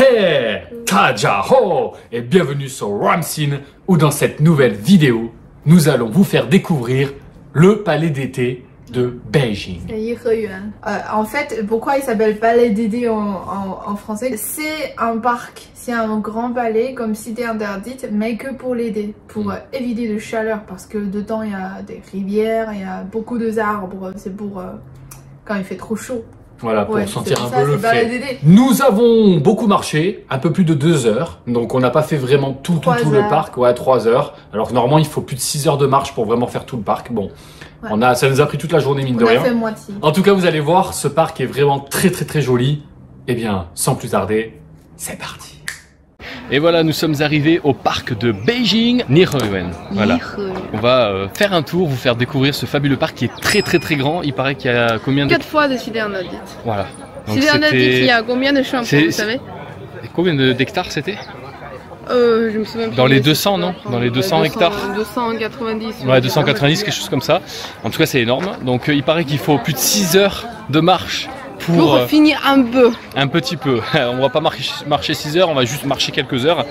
Hey, Tajaho et bienvenue sur Ramsin où dans cette nouvelle vidéo, nous allons vous faire découvrir le palais d'été de Beijing. En fait, pourquoi il s'appelle palais d'été en français? C'est un parc, c'est un grand palais comme cité interdite, mais que pour l'été, pour éviter de chaleur, parce que dedans il y a des rivières, il y a beaucoup d'arbres, c'est pour quand il fait trop chaud. Voilà, pour sentir un peu le frais. Nous avons beaucoup marché, un peu plus de 2 heures. Donc on n'a pas fait vraiment tout le parc. Ouais, 3 heures. Alors que normalement, il faut plus de 6 heures de marche pour vraiment faire tout le parc. Bon, ça nous a pris toute la journée, mine de rien. On a fait moitié. En tout cas, vous allez voir, ce parc est vraiment très joli. Eh bien, sans plus tarder, c'est parti. Et voilà, nous sommes arrivés au parc de Beijing, Nihuen. Voilà. On va faire un tour, vous faire découvrir ce fabuleux parc qui est très grand. Il paraît qu'il y a combien de... 4 fois de cité interdite. Voilà. Cité interdite, il y a combien de champs, vous savez? Et combien d'hectares c'était? Je me souviens plus. Dans les 200, non? Dans les 200 hectares? 290. Ouais, 290, quelque chose comme ça. En tout cas, c'est énorme. Donc, il paraît qu'il faut plus de 6 heures de marche pour finir un peu. Un petit peu. On va pas marcher 6 heures, on va juste marcher quelques heures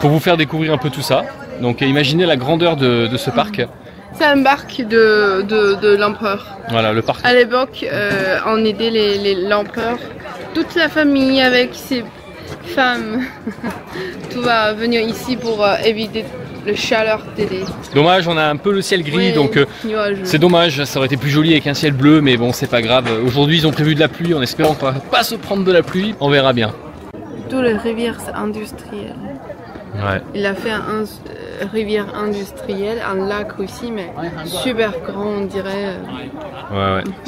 pour vous faire découvrir un peu tout ça. Donc, imaginez la grandeur de ce parc. C'est un parc de l'empereur. Voilà, le parc. À l'époque, on aidait l'empereur, toute la famille avec ses femmes. Tout va venir ici pour éviter le chaleur d'été. Dommage, on a un peu le ciel gris, donc c'est dommage, ça aurait été plus joli avec un ciel bleu, mais bon, c'est pas grave. Aujourd'hui, ils ont prévu de la pluie, en espérant qu'on va pas se prendre de la pluie, on verra bien. Toutes les rivières industrielles. Ouais. Il a fait un rivière industrielle, un lac aussi, mais super grand, on dirait.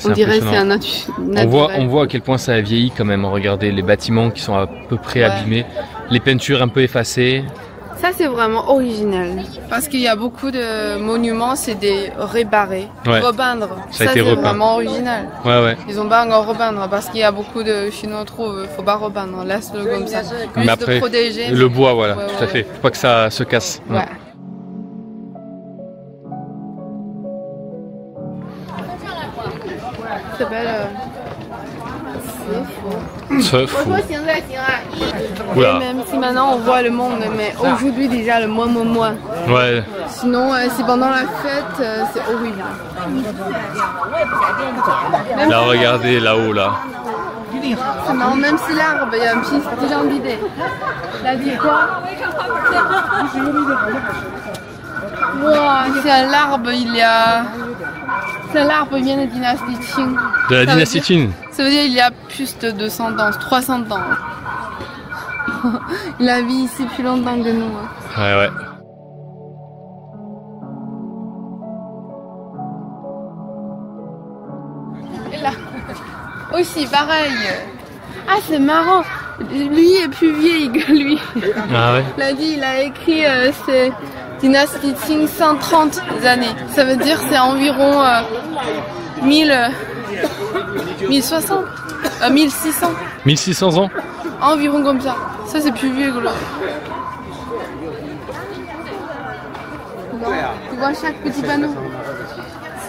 On dirait c'est un naturel. On voit à quel point ça a vieilli quand même. Regardez les bâtiments qui sont à peu près abîmés, les peintures un peu effacées. Ça c'est vraiment original, parce qu'il y a beaucoup de monuments, c'est des réparés, repeindre. Ça c'est vraiment original. Ils ont pas encore repeindre, parce qu'il y a beaucoup de Chinois trouvent, faut pas repeindre, laisse-le comme ça. Mais après, protéger, le bois, voilà, tout à fait. Faut pas que ça se casse. Ça s'appelle même si maintenant on voit le monde, mais aujourd'hui déjà le moi. Ouais. Sinon, si pendant la fête, c'est horrible. Là, regardez là-haut, là. C'est marrant, même si l'arbre, il y a un petit genre d'idée. Là, dit quoi? Wow, c'est un arbre, c'est un arbre vient de la dynastie Qing. De la dynastie Qing? Ça veut dire qu'il y a plus de 200 ans, 300 ans. Il a vécu ici plus longtemps que nous. Ouais. Et là, aussi pareil. Ah, c'est marrant. Lui est plus vieil que lui. Ah ouais? Il a écrit c'est dynastie Qing 130 années. Ça veut dire c'est environ 1600. 1600 ans? Environ comme ça. Ça c'est plus vieux que l'autre. Tu vois chaque petit panneau.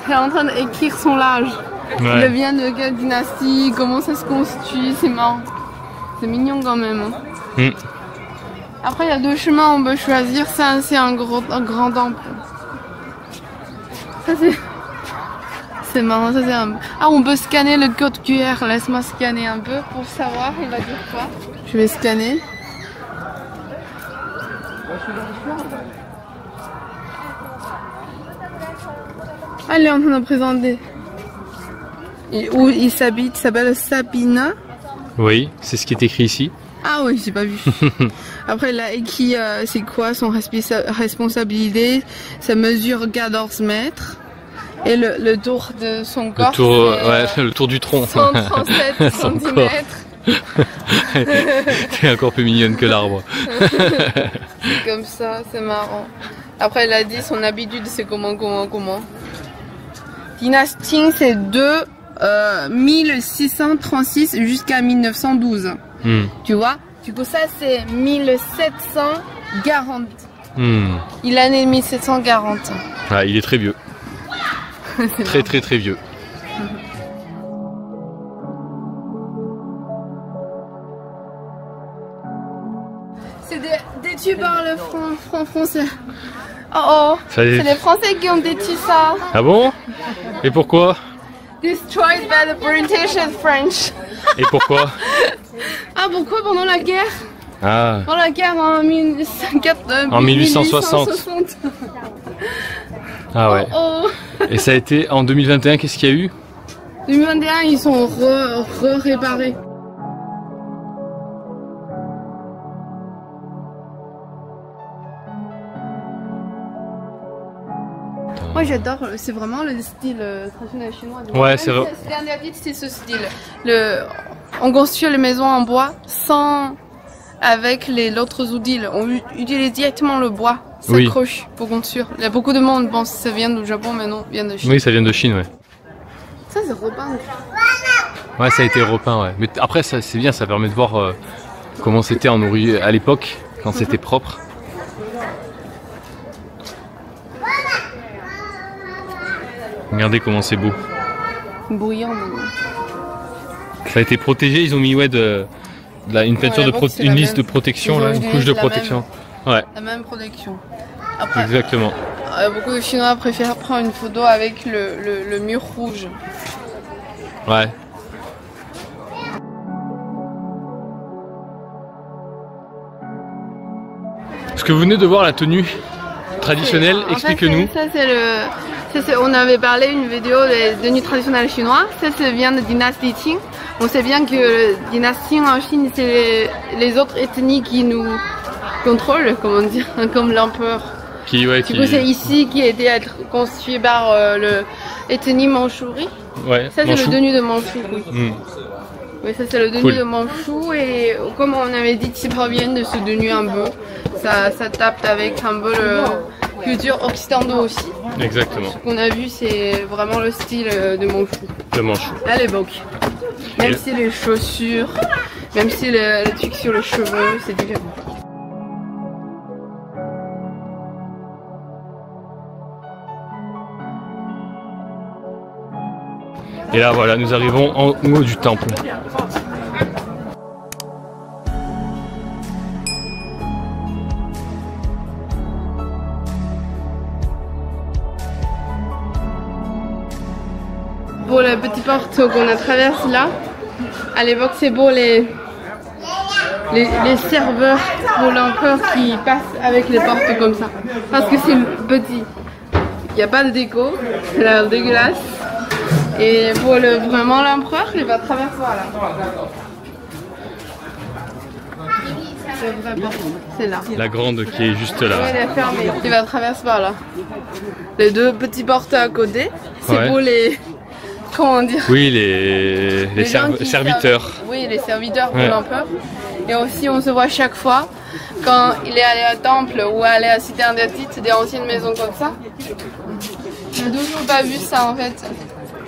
C'est en train d'écrire son âge. Il vient de quelle dynastie, comment ça se constitue, c'est marrant. C'est mignon quand même. Après il y a 2 chemins, on peut choisir. Ça c'est un grand temple. Ça c'est marrant, ça c'est un... Ah, on peut scanner le code QR, laisse-moi scanner un peu pour savoir, il va dire quoi. Je vais scanner. Ah, il est en train de présenter. Et où il s'habite, il s'appelle Sabina. Oui, c'est ce qui est écrit ici. Ah oui, j'ai pas vu. Après, il a écrit c'est quoi son responsabilité. Ça mesure 14 mètres. Et le tour de son corps, le tour du tronc. 137 cm. T'es encore plus mignonne que l'arbre. C'est comme ça, c'est marrant. Après, il a dit son habitude, c'est comment. Dynastie, c'est de 1636 jusqu'à 1912. Tu vois? Du coup, ça, c'est 1740. Il est né 1740. Ah, il est très vieux. très vieux. tu parles français. Oh oh, c'est les Français qui ont détruit ça. Ah bon? Et pourquoi? Destroyed by the British and French. Et pourquoi? Ah pourquoi pendant la guerre? Ah. Pendant la guerre en 1860. Ah ouais. Oh, oh. Et ça a été en 2021, qu'est-ce qu'il y a eu? 2021, ils sont réparés. Moi j'adore, c'est vraiment le style traditionnel chinois. Ouais, c'est vrai. C'est ce style. On construit les maisons en bois sans avec les autres outils. On utilise directement le bois, s'accroche pour construire. Il y a beaucoup de monde pense que ça vient du Japon, mais non, ça vient de Chine. Oui, ça vient de Chine, ouais. Ça c'est repeint. Ouais, ça a été repeint, ouais. Mais après, c'est bien, ça permet de voir comment c'était à l'époque, quand c'était propre. Regardez comment c'est beau. Bruyant. Ça a été protégé, ils ont mis une peinture une liste de protection, là, une couche de protection. Ouais. La même protection. Après, exactement. Beaucoup de Chinois préfèrent prendre une photo avec le mur rouge. Ouais. Est-ce que vous venez de voir la tenue traditionnelle? Explique-nous. On avait parlé une vidéo des tenues traditionnelles chinoises. Ça vient de dynastie Qing. On sait bien que la dynastie en Chine, c'est les autres ethnies qui nous contrôlent, comment dire, comme l'empereur. Du coup, c'est ici qui a été construit par l'ethnie Mandchourie. Ouais, ça, c'est le tenue de Mandchou. Oui. Oui, ça, c'est le tenue de Mandchou. Et comme on avait dit, ça provient de ce tenue un peu. Ça tape avec un peu la culture occidentale aussi. Exactement. Ce qu'on a vu, c'est vraiment le style de Mandchou. De Mandchou. À l'époque. Même si les chaussures, même si le truc sur les cheveux, c'est différent. Et là voilà, nous arrivons en haut du temple. Pour la petite porte qu'on a traversée là, à l'époque c'est pour les serveurs, pour l'empereur qui passent avec les portes comme ça. Parce que c'est petit, il n'y a pas de déco, c'est l'air dégueulasse. Et pour vraiment l'empereur, il va traverser là. C'est vrai porte, c'est là. La grande qui est juste là. Oui, elle est fermée, il va traverser par là. Les deux petits portes à côté, c'est pour les... Comment dire? Oui, les serviteurs. Oui, les serviteurs de l'empereur. Et aussi, on se voit chaque fois quand il est allé au temple ou allé à Cité Interdite, des anciennes maisons comme ça. Je n'ai toujours pas vu ça en fait.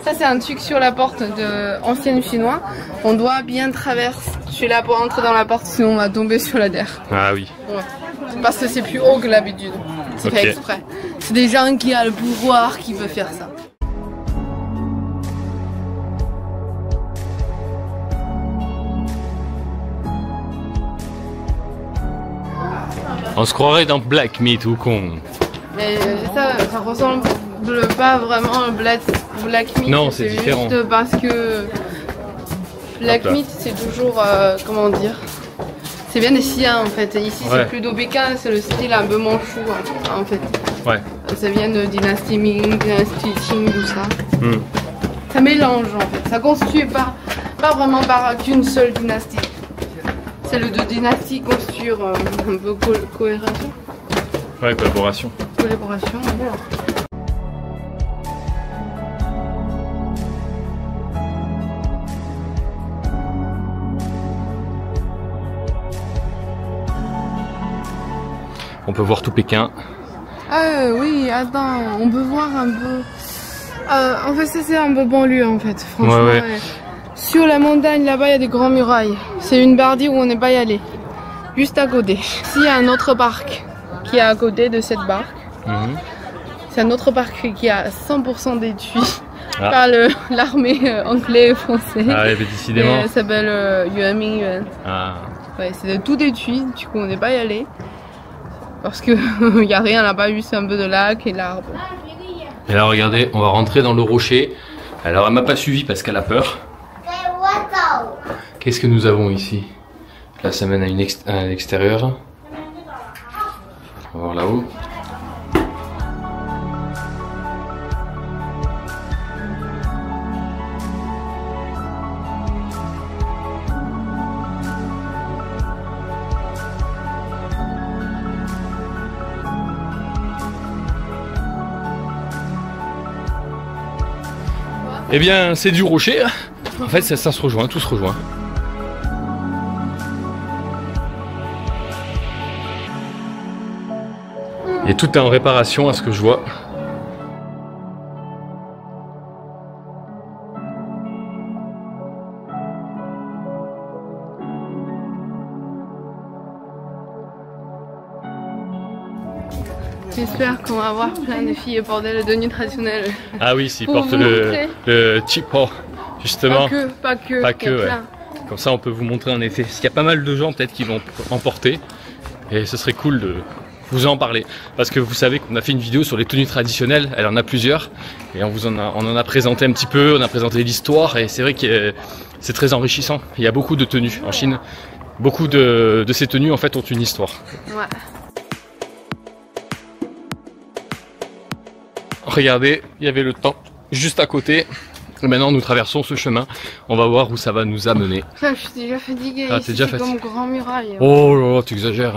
Ça, c'est un truc sur la porte de ancienne chinois. On doit bien traverser. Je suis là pour entrer dans la porte, sinon on va tomber sur la terre. Ah oui. Ouais. Parce que c'est plus haut que l'habitude. C'est fait exprès. C'est des gens qui ont le pouvoir qui peuvent faire ça. On se croirait dans Black Myth ou con. Mais ça ressemble pas vraiment à Black Myth. Non, c'est différent. Juste parce que Black Myth, c'est toujours, comment dire, c'est bien des siens en fait. Ici, c'est plutôt Pékin, c'est le style un peu manchou en fait. Ouais. Ça vient de dynastie Ming, dynastie Qing, tout ça. Ça mélange en fait. Ça construit pas vraiment par qu'une seule dynastie. C'est le de dynastie construire un peu cohésion. Ouais, collaboration. Collaboration, voilà. On peut voir tout Pékin. Oui, attends, on peut voir un peu... en fait, ça c'est un peu banlieue en fait, franchement. Ouais. Sur la montagne, là-bas, il y a des grandes murailles. C'est une bardie où on n'est pas y allé. Juste à côté. Ici, il y a un autre parc qui est à côté de cette barque. C'est un autre parc qui a 100% détruit par l'armée anglaise et française. Ah ouais, décidément. Ça s'appelle Yuan Mingyuan. Ah. Ouais, c'est tout détruit, du coup on n'est pas y allé. Parce que il n'y a rien là-bas, juste un peu de lac et l'arbre. Et là regardez, on va rentrer dans le rocher. Alors elle m'a pas suivi parce qu'elle a peur. Qu'est-ce que nous avons ici? Là ça mène à l'extérieur. On va voir là-haut. Eh bien, c'est du rocher. En fait, ça se rejoint, tout se rejoint. Et tout est en réparation à ce que je vois. J'espère qu'on va avoir plein de filles porter le tenue traditionnelle. Ah oui, s'ils portent le chipo, justement. Pas que. Ouais. Comme ça, on peut vous montrer en effet. Parce qu'il y a pas mal de gens peut-être qui vont en porter. Et ce serait cool de vous en parler. Parce que vous savez qu'on a fait une vidéo sur les tenues traditionnelles. Elle en a plusieurs. Et on en a présenté un petit peu. On a présenté l'histoire. Et c'est vrai que c'est très enrichissant. Il y a beaucoup de tenues en Chine. Beaucoup de ces tenues en fait ont une histoire. Ouais. Regardez, il y avait le temple juste à côté. Et maintenant, nous traversons ce chemin. On va voir où ça va nous amener. Ça, je suis déjà fatiguée. Ah, t'es déjà fatiguée. Comme Grand Muraille. Oh là là, tu exagères.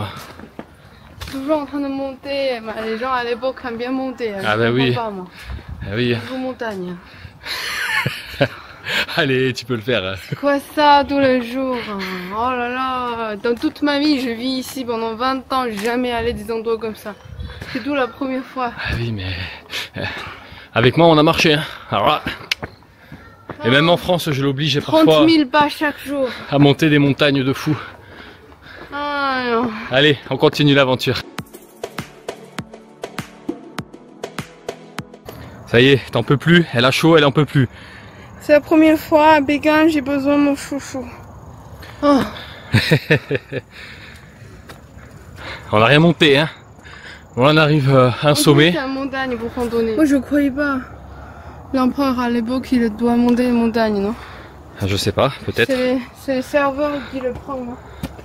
Toujours en train de monter. Les gens à l'époque aiment bien monter. Ah bah oui. Pas, moi. Ah oui. Toujours montagne. Allez, tu peux le faire. C'est quoi ça tous les jours? Oh là là. Dans toute ma vie, je vis ici pendant 20 ans. Jamais allé des endroits comme ça. C'est tout la première fois. Ah oui, mais avec moi on a marché. Hein. Alors là. Et même en France, je l'oblige parfois 30 000 pas chaque jour à monter des montagnes de fou. Ah non. Allez, on continue l'aventure. Ça y est, t'en peux plus. Elle a chaud, elle en peut plus. C'est la première fois à Pékin, j'ai besoin de mon chouchou. Oh. On n'a rien monté, hein. On en arrive à un sommet. C'est une montagne pour randonner. Moi je croyais pas. L'empereur à l'époque il doit monter les montagnes, non? Je sais pas, peut-être. C'est le serveur qui le prend, non?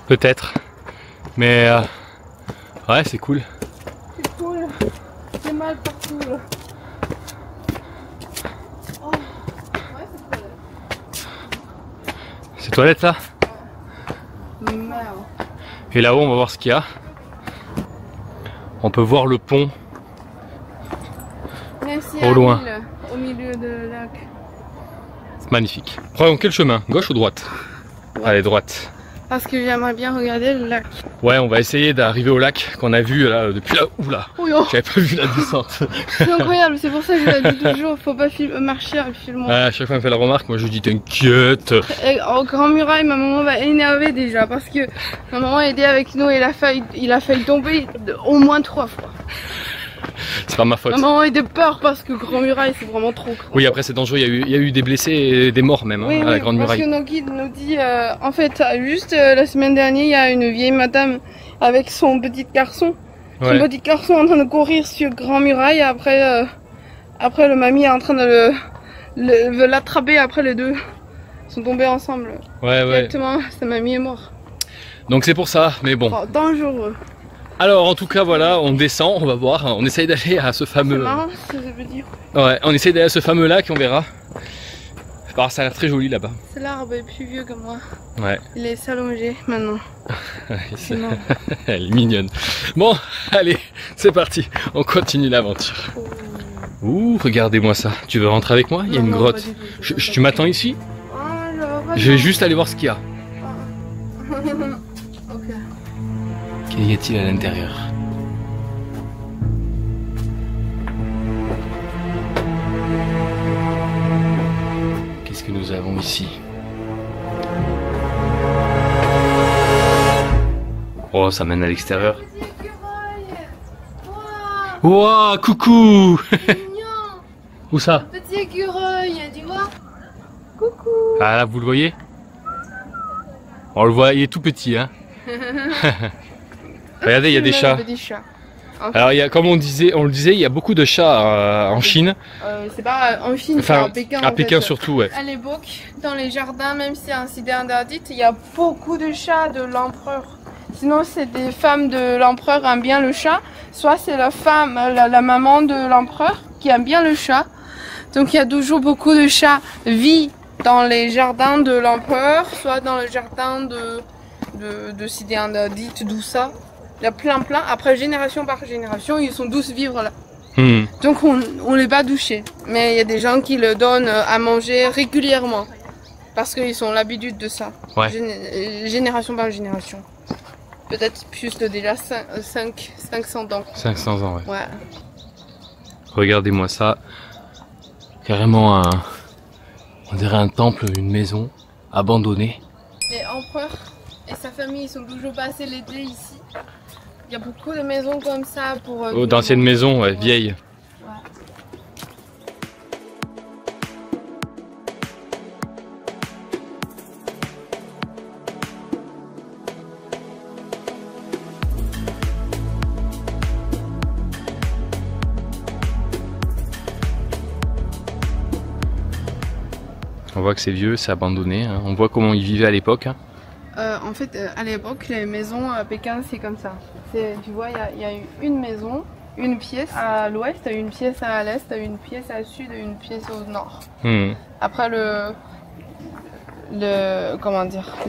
Peut-être. Mais ouais, c'est cool. C'est cool. C'est mal partout là. Oh. Ouais, c'est toilette. C'est toilette là? Merde. Et là-haut, on va voir ce qu'il y a. On peut voir le pont. Merci au loin. Au milieu de lac. C'est magnifique. Prenons quel chemin? Gauche ou droite? Ouais. Allez, droite. Parce que j'aimerais bien regarder le lac. Ouais, on va essayer d'arriver au lac qu'on a vu là depuis là. Oula, j'avais pas vu la descente. C'est incroyable, c'est pour ça que je l'ai dit toujours, faut pas marcher avec le ouais, à chaque fois elle me fait la remarque, moi je dis t'inquiète. Au Grand Muraille, ma maman va énerver déjà parce que ma maman était avec nous et il a failli tomber au moins 3 fois. C'est pas ma faute. Ma maman était peur parce que Grand Muraille c'est vraiment trop grand. Oui, après c'est dangereux, il y a eu des blessés et des morts même oui, à la Grande Muraille. Parce que nos guides nous dit, en fait, juste la semaine dernière, il y a une vieille madame avec son petit garçon. Ouais. Son petit garçon en train de courir sur Grand Muraille. Après le mamie est en train de l'attraper. Après les deux sont tombés ensemble. Ouais, directement, sa mamie est morte. Donc c'est pour ça, mais bon. Oh, dangereux. Alors en tout cas voilà, on descend, on va voir, on essaye d'aller à ce fameux... C'est marrant ce que ça veut dire. Ouais, on essaye d'aller à ce fameux lac et on verra. Alors, ça a l'air très joli là-bas. C'est l'arbre est plus vieux que moi. Ouais. Il est s'allonger maintenant. Elle est mignonne. Bon, allez, c'est parti, on continue l'aventure. Ouh, regardez-moi ça. Tu veux rentrer avec moi? Il y a une grotte. Tu m'attends ici? Je vais juste aller voir ce qu'il y a. Ok. Qu'y a-t-il à l'intérieur? Qu'est-ce que nous avons ici? Oh, ça mène à l'extérieur. Wow, coucou. Où ça? Petit écureuil, tu vois? Coucou. Ah là, vous le voyez? On le voit, il est tout petit, hein. Regardez, il y a des chats. Alors, comme on le disait, il y a beaucoup de chats en Chine. C'est pas en Chine, enfin, à Pékin. À Pékin surtout, ouais. À l'époque, dans les jardins, même si c'est un site interdit, il y a beaucoup de chats de l'empereur. Sinon, c'est des femmes de l'empereur aiment bien le chat. Soit c'est la femme, la maman de l'empereur qui aime bien le chat. Donc, il y a toujours beaucoup de chats vivent dans les jardins de l'empereur, soit dans le jardin de cité interdite, tout ça. Il y a plein. Après, génération par génération, ils sont tous vivre là. Donc, on les pas douché. Mais il y a des gens qui le donnent à manger régulièrement. Parce qu'ils ont l'habitude de ça. Ouais. Génération par génération. Peut-être plus de déjà 500 ans. 500 ans, ouais. Ouais. Regardez-moi ça. Carrément on dirait un temple, une maison abandonnée. L'empereur et sa famille, ils sont toujours passés l'été ici. Il y a beaucoup de maisons comme ça pour... d'anciennes maisons, ouais, vieilles. Ouais. On voit que c'est vieux, c'est abandonné. Hein. On voit comment ils vivaient à l'époque. Hein. En fait, à l'époque, les maisons à Pékin, c'est comme ça. Tu vois, il y a une maison, une pièce à l'ouest, une pièce à l'est, une pièce à sud et une pièce au nord. Après, le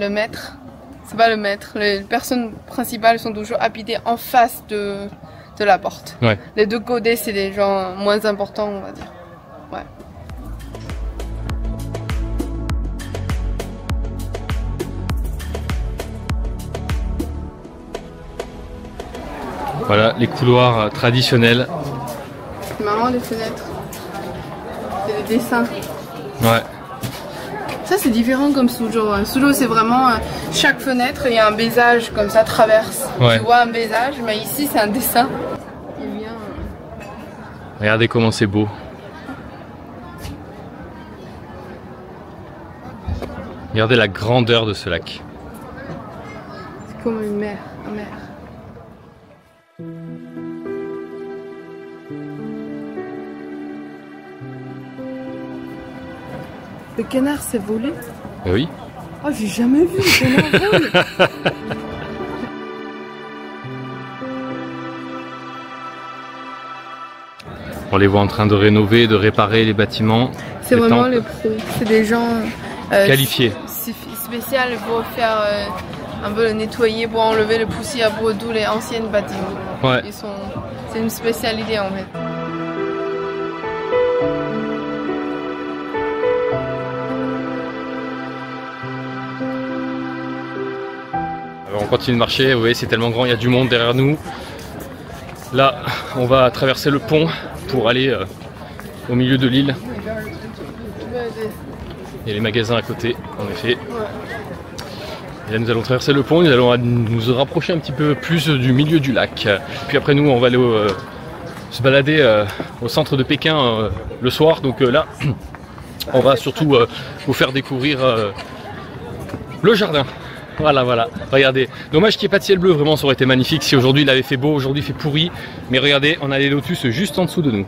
maître, c'est pas le maître, les personnes principales sont toujours habitées en face de la porte. Ouais. Les deux côtés, c'est des gens moins importants, on va dire. Ouais. Voilà les couloirs traditionnels. C'est marrant les fenêtres. C'est les dessins. Ouais. Ça c'est différent comme Suzhou. Suzhou c'est vraiment chaque fenêtre il y a un paysage comme ça traverse. Ouais. Tu vois un paysage, mais ici c'est un dessin. Il vient, Regardez comment c'est beau. Regardez la grandeur de ce lac. C'est comme une mer. Le canard s'est volé? Oui. Oh, j'ai jamais vu le canard voler. On les voit en train de rénover, de réparer les bâtiments. C'est vraiment les pros. C'est des gens qualifiés. Spéciaux pour faire un peu le nettoyer, pour enlever le poussière pour tous les anciens bâtiments. Ouais. C'est une spécialité en fait. Alors on continue de marcher, vous voyez c'est tellement grand, il y a du monde derrière nous. Là on va traverser le pont pour aller au milieu de l'île. Il y a les magasins à côté en effet. Et là nous allons traverser le pont, nous allons nous rapprocher un petit peu plus du milieu du lac. Puis après nous on va aller se balader au centre de Pékin le soir. Donc là on va surtout vous faire découvrir le jardin. Voilà, regardez. Dommage qu'il n'y ait pas de ciel bleu, vraiment ça aurait été magnifique si aujourd'hui il avait fait beau, aujourd'hui il fait pourri. Mais regardez, on a les lotus juste en dessous de nous.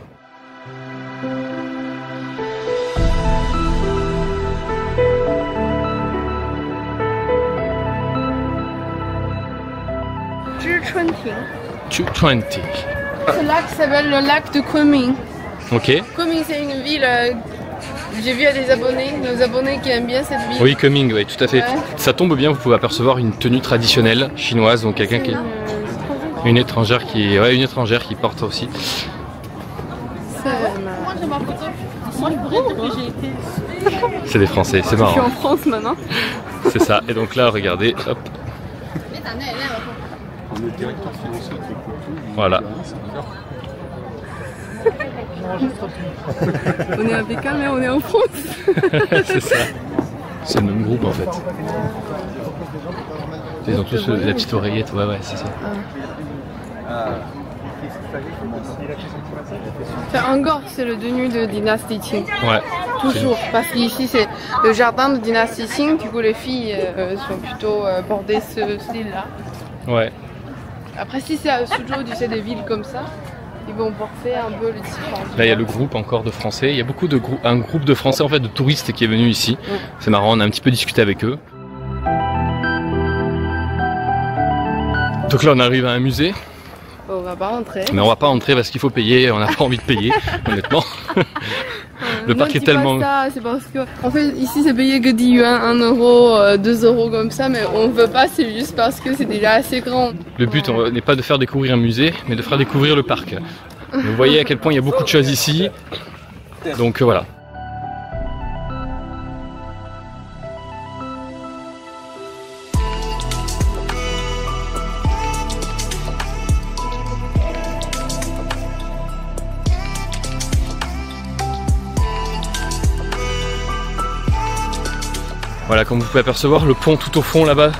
Ce lac s'appelle le lac de Kunming. Ok. Kunming c'est une ville, j'ai vu à des abonnés, nos abonnés qui aiment bien cette ville. Oui, Kunming, oui, tout à fait. Ouais. Ça tombe bien, vous pouvez apercevoir une tenue traditionnelle chinoise, donc quelqu'un qui... Une étrangère qui... Ouais, une étrangère qui porte aussi. C'est des Français, c'est marrant. Je suis en France maintenant. C'est ça, et donc là, regardez, hop. Voilà. On est à Pékin mais on est en France. C'est ça. C'est le même groupe en fait. Ils ont tous la petite oreillette, ouais, c'est ça. Encore, c'est le tenue de dynastie Qing. Ouais. Toujours, parce qu'ici c'est le jardin de dynastie Qing, du coup les filles sont plutôt bordées ce style-là. Ouais. Après, si c'est à Suzhou, tu sais, des villes comme ça, ils vont porter un peu les différents. Là, il y a le groupe encore de Français. Il y a beaucoup de un groupe de Français, en fait, de touristes qui est venu ici. C'est marrant, on a un petit peu discuté avec eux. Donc là, on arrive à un musée. On va pas rentrer. Mais on va pas rentrer parce qu'il faut payer. On n'a pas envie de payer, honnêtement. Le parc est tellement... C'est parce que, en fait, ici, c'est payé que 10 yuan, 1 euro, 2 euros comme ça, mais on veut pas, c'est juste parce que c'est déjà assez grand. Le but n'est pas de faire découvrir un musée, mais de faire découvrir le parc. Vous voyez à quel point il y a beaucoup de choses ici. Donc voilà. Voilà, comme vous pouvez apercevoir, le pont tout au fond là-bas,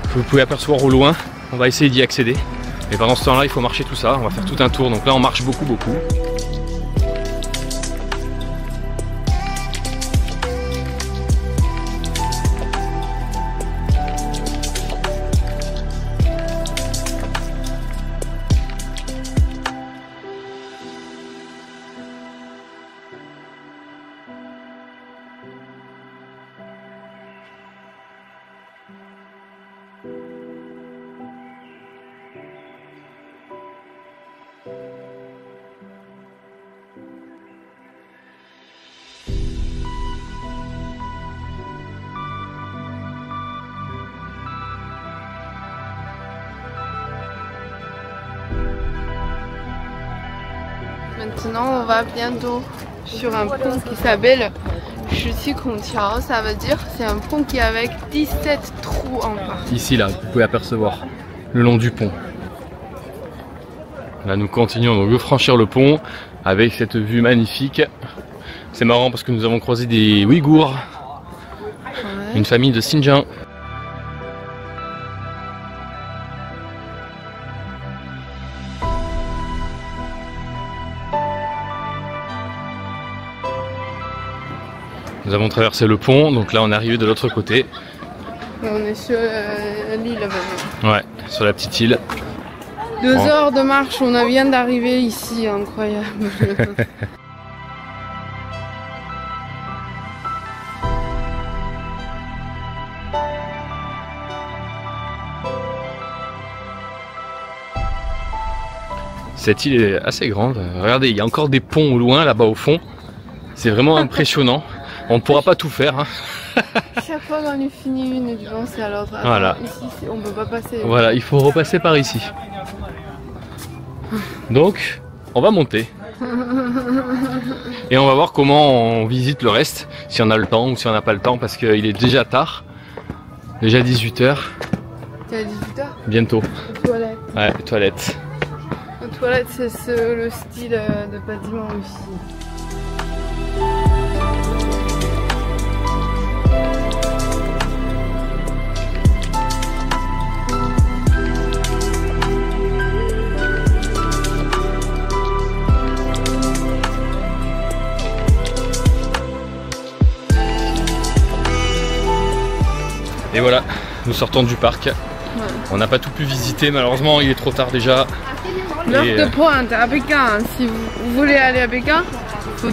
que vous pouvez apercevoir au loin, on va essayer d'y accéder. Et pendant ce temps-là, il faut marcher tout ça, on va faire tout un tour. Donc là, on marche beaucoup. Maintenant, on va bientôt sur un pont qui s'appelle Shutikontiao. Ça veut dire c'est un pont qui est avec 17 trous en bas. Ici, là, vous pouvez apercevoir le long du pont. Là, nous continuons donc de franchir le pont avec cette vue magnifique. C'est marrant parce que nous avons croisé des Ouïghours, une famille de Xinjiang. Nous avons traversé le pont, donc là on est arrivé de l'autre côté. Et on est sur l'île maintenant. Ouais, sur la petite île. 2 heures de marche, on vient d'arriver ici, incroyable. Cette île est assez grande. Regardez, il y a encore des ponts au loin, là-bas au fond. C'est vraiment impressionnant. On ne pourra pas tout faire. Hein. Chaque fois qu'on a fini une, tu penses à l'autre. Voilà. Ici, on ne peut pas passer. Voilà, il faut repasser par ici. Donc, on va monter. Et on va voir comment on visite le reste. Si on a le temps ou si on n'a pas le temps, parce qu'il est déjà tard. Déjà 18 h. C'est à 18 h? Bientôt. Les toilettes. Ouais, les toilettes. Les toilettes, c'est le style de bâtiment ici. Et voilà, nous sortons du parc. Ouais. On n'a pas tout pu visiter, malheureusement il est trop tard déjà. L'heure de pointe à Pékin, si vous voulez aller à Pékin,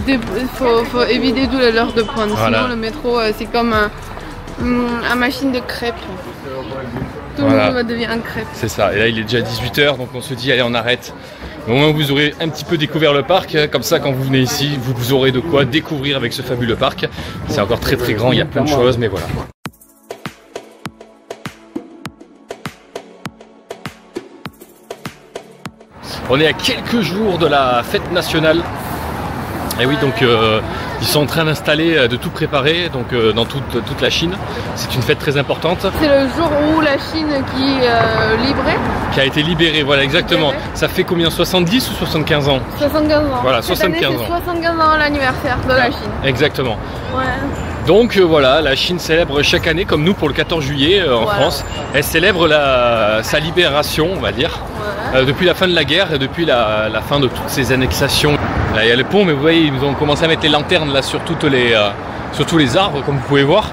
il faut éviter toutes les heures de pointe. Voilà. Sinon le métro c'est comme une machine de crêpes. Tout le monde va devenir un crêpe. C'est ça, et là il est déjà 18 h, donc on se dit allez on arrête. Au moins vous aurez un petit peu découvert le parc, comme ça quand vous venez ici, vous aurez de quoi découvrir avec ce fabuleux parc. C'est encore très très grand, il y a plein de choses, mais voilà. On est à quelques jours de la fête nationale. Et oui, donc ils sont en train d'installer, de tout préparer donc, dans toute la Chine. C'est une fête très importante. C'est le jour où la Chine qui a été libérée, voilà exactement. Libérée. Ça fait combien, 70 ou 75 ans? 75 ans. Voilà, 75 ans. 75 ans l'anniversaire de la Chine. Exactement. Ouais. Donc voilà, la Chine célèbre chaque année, comme nous pour le 14 juillet en France, elle célèbre sa libération, on va dire, depuis la fin de la guerre et depuis la fin de toutes ces annexations. Là il y a le pont, mais vous voyez, ils ont commencé à mettre les lanternes là sur tous les arbres, comme vous pouvez voir.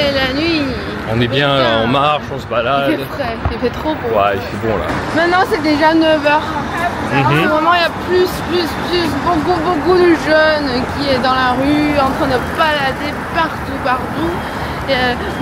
Ouais, la nuit. On est bien, on marche, on se balade. Il fait frais, il fait trop beau. Ouais, il fait bon là. Maintenant c'est déjà 9h. Vraiment il y a beaucoup de jeunes qui est dans la rue en train de balader partout. Et,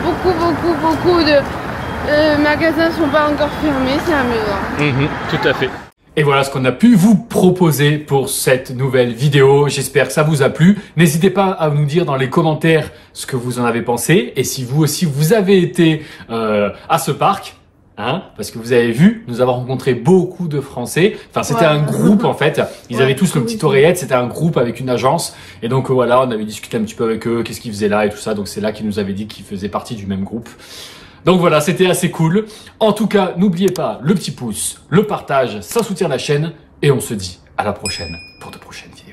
beaucoup de magasins sont pas encore fermés, c'est amusant. Tout à fait. Et voilà ce qu'on a pu vous proposer pour cette nouvelle vidéo. J'espère que ça vous a plu. N'hésitez pas à nous dire dans les commentaires ce que vous en avez pensé. Et si vous aussi vous avez été à ce parc, hein, parce que vous avez vu, nous avons rencontré beaucoup de Français. Enfin, c'était un groupe en fait. Ils avaient tous le petit oreillette. C'était un groupe avec une agence. Et donc voilà, on avait discuté un petit peu avec eux, qu'est-ce qu'ils faisaient là et tout ça. Donc c'est là qu'ils nous avaient dit qu'ils faisaient partie du même groupe. Donc voilà, c'était assez cool. En tout cas, n'oubliez pas le petit pouce, le partage, ça soutient la chaîne. Et on se dit à la prochaine pour de prochaines vidéos.